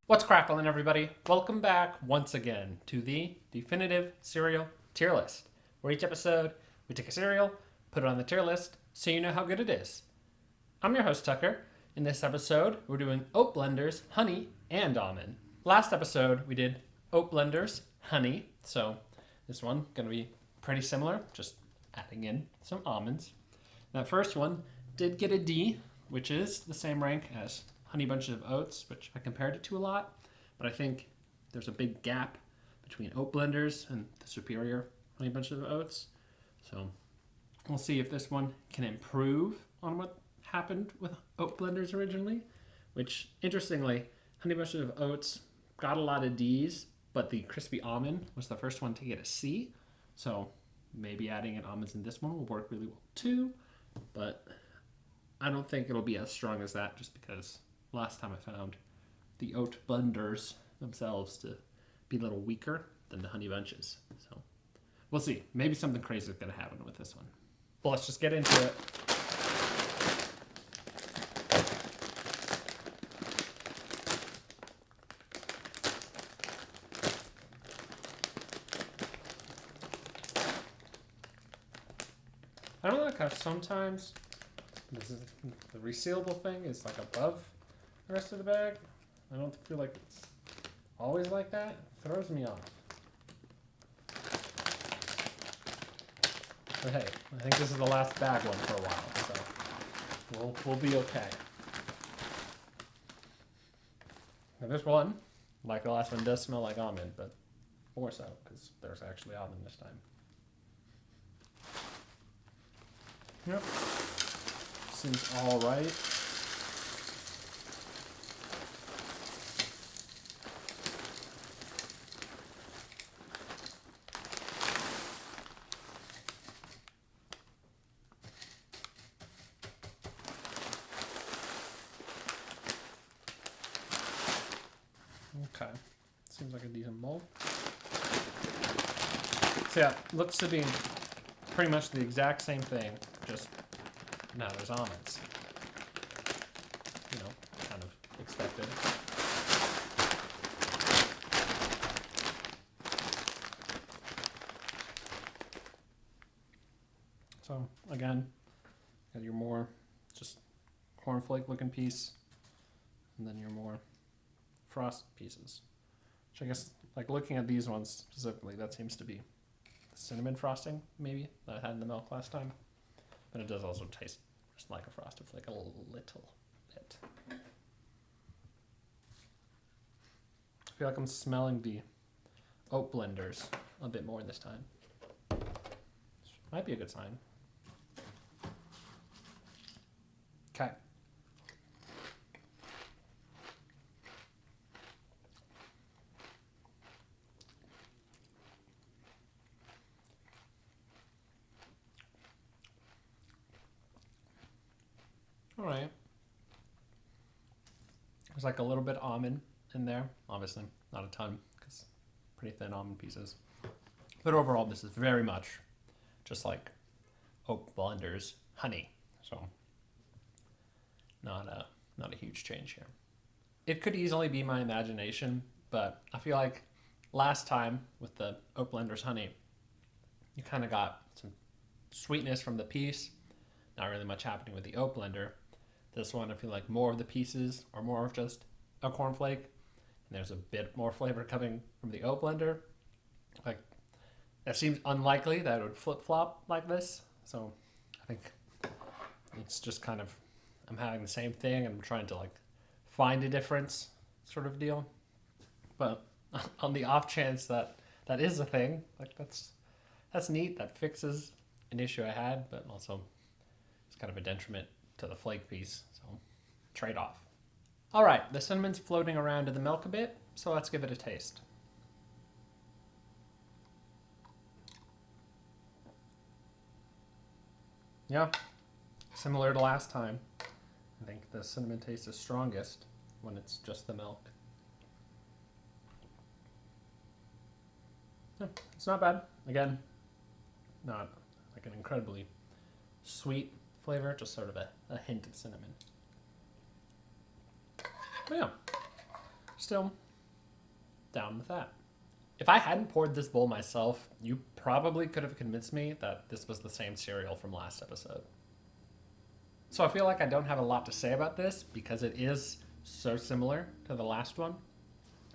What's crackling, everybody? Welcome back once again to the definitive cereal tier list, where each episode we take a cereal, put it on the tier list, so you know how good it is. I'm your host, Tucker. In this episode, we're doing oat blenders, honey, and almond. Last episode, we did oat blenders, honey, so this one gonna be pretty similar, just adding in some almonds. That first one did get a D, which is the same rank as Honey Bunches of Oats, which I compared it to a lot, but I think there's a big gap between oat blenders and the superior Honey Bunches of Oats. So we'll see if this one can improve on what happened with oat blenders originally, which interestingly, Honey Bunches of Oats got a lot of D's, but the crispy almond was the first one to get a C. So maybe adding in almonds in this one will work really well too, but I don't think it'll be as strong as that just because last time I found the oat blenders themselves to be a little weaker than the honey bunches. So we'll see. Maybe something crazy is going to happen with this one. Well, let's just get into it. I don't like how sometimes this is the resealable thing is like above the rest of the bag. I don't feel like it's always like that. It throws me off. But hey, I think this is the last bag one for a while, so we'll be okay. Now this one, like the last one, does smell like almond, but more so because there's actually almond this time. Yep. Seems all right. Okay, seems like a decent mold. So yeah, looks to be pretty much the exact same thing, just now there's almonds. You know, kind of expected. So again, got your more just cornflake looking piece, and then your more frost pieces. Which I guess, like looking at these ones specifically, that seems to be the cinnamon frosting, maybe, that I had in the milk last time. But it does also taste just like a frosted flake a little bit. I feel like I'm smelling the oat blenders a bit more this time. Might be a good sign. Okay. All right. There's like a little bit almond in there. Obviously, not a ton because pretty thin almond pieces. But overall, this is very much just like oat blenders honey. So not a huge change here. It could easily be my imagination, but I feel like last time with the oat blenders honey, you kind of got some sweetness from the piece. Not really much happening with the oat blender. This one, I feel like more of the pieces are more of just a cornflake, and there's a bit more flavor coming from the oat blender. Like, it seems unlikely that it would flip-flop like this, so I think it's just kind of, I'm having the same thing, and I'm trying to like find a difference sort of deal. But on the off chance that that is a thing, like that's neat, that fixes an issue I had, but also it's kind of a detriment to the flake piece, so trade-off. All right, the cinnamon's floating around in the milk a bit, so let's give it a taste. Yeah, similar to last time. I think the cinnamon taste is strongest when it's just the milk. Yeah, it's not bad. Again, not like an incredibly sweet flavor, just sort of a hint of cinnamon. But yeah, still down with that. If I hadn't poured this bowl myself, you probably could have convinced me that this was the same cereal from last episode. So I feel like I don't have a lot to say about this because it is so similar to the last one.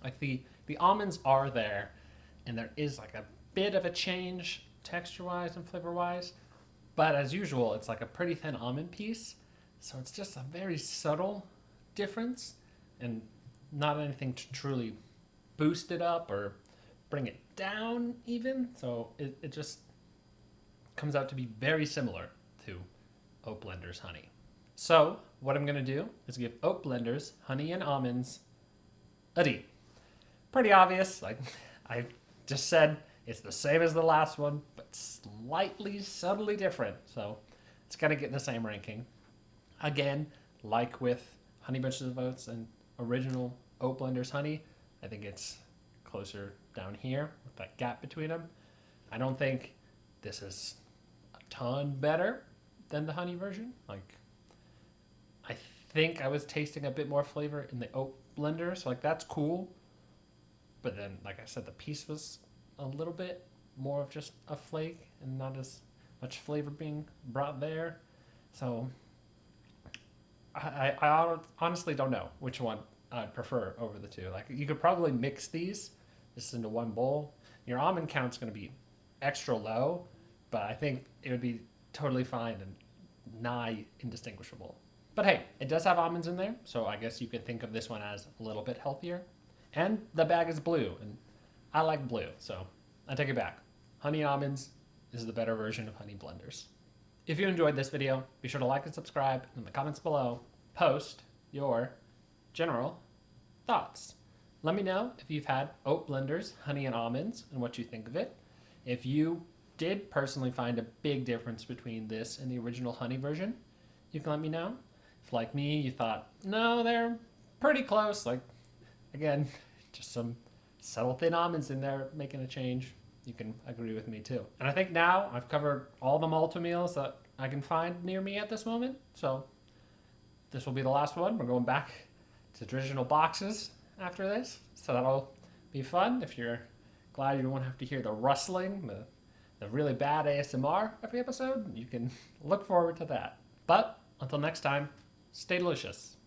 Like the almonds are there, and there is like a bit of a change texture-wise and flavor-wise, but as usual, it's like a pretty thin almond piece, so it's just a very subtle difference and not anything to truly boost it up or bring it down even. So it just comes out to be very similar to Oat Blender's honey. So what I'm going to do is give Oat Blender's honey and almonds a D. Pretty obvious, like I just said, it's the same as the last one, but slightly, subtly different. So it's going to get the same ranking. Again, like with Honey Bunches of Oats and original Oat Blender's honey, I think it's closer down here with that gap between them. I don't think this is a ton better than the honey version. Like, I think I was tasting a bit more flavor in the oat blender, so like that's cool. But then, like I said, the piece was a little bit more of just a flake and not as much flavor being brought there. So I honestly don't know which one I'd prefer over the two. Like, you could probably mix these just into one bowl. Your almond count's going to be extra low, but I think it would be totally fine and nigh indistinguishable. But hey, it does have almonds in there, so I guess you could think of this one as a little bit healthier. And the bag is blue, and I like blue, so I take it back. Honey and almonds is the better version of Honey Blenders. If you enjoyed this video, be sure to like and subscribe, and in the comments below, post your general thoughts. Let me know if you've had Oat Blender's honey and almonds and what you think of it. If you did personally find a big difference between this and the original honey version, you can let me know. If, like me, you thought, no, they're pretty close, like, again, just some subtle thin almonds in there making a change, you can agree with me too. And I think now I've covered all the Malt O Meals that I can find near me at this moment, so this will be the last one. We're going back to traditional boxes after this, so that'll be fun. If you're glad you won't have to hear the rustling, the really bad ASMR every episode, you can look forward to that. But until next time, stay delicious.